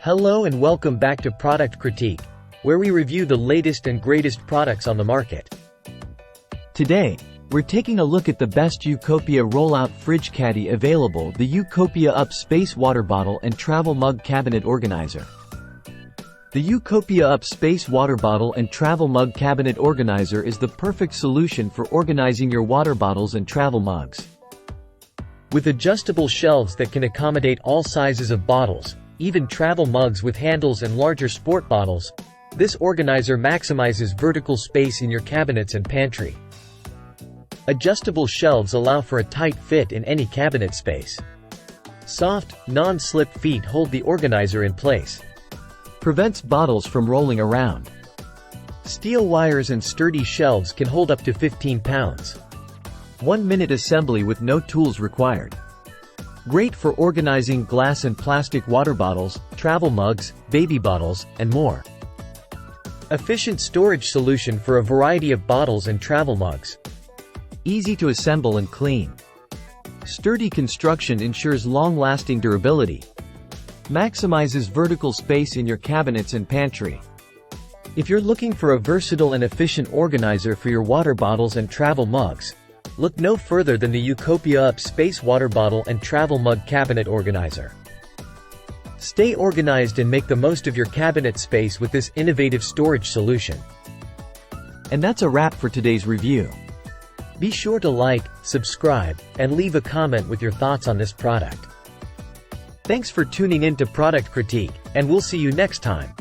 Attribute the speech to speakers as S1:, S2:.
S1: Hello and welcome back to Product Critique, where we review the latest and greatest products on the market.
S2: Today, we're taking a look at the best YouCopia rollout fridge caddy available, the YouCopia UpSpace water bottle and travel mug cabinet organizer. The YouCopia UpSpace water bottle and travel mug cabinet organizer is the perfect solution for organizing your water bottles and travel mugs.
S1: With adjustable shelves that can accommodate all sizes of bottles, even travel mugs with handles and larger sport bottles, this organizer maximizes vertical space in your cabinets and pantry. Adjustable shelves allow for a tight fit in any cabinet space. Soft, non-slip feet hold the organizer in place.
S2: Prevents bottles from rolling around.
S1: Steel wires and sturdy shelves can hold up to 15 pounds.
S2: 1-minute assembly with no tools required. Great for organizing glass and plastic water bottles, travel mugs, baby bottles, and more. Efficient storage solution for a variety of bottles and travel mugs. Easy to assemble and clean. Sturdy construction ensures long-lasting durability. Maximizes vertical space in your cabinets and pantry. If you're looking for a versatile and efficient organizer for your water bottles and travel mugs, look no further than the YouCopia UpSpace water bottle and travel mug cabinet organizer. Stay organized and make the most of your cabinet space with this innovative storage solution. And that's a wrap for today's review.
S1: Be sure to like, subscribe, and leave a comment with your thoughts on this product. Thanks for tuning in to Product Critique, and we'll see you next time.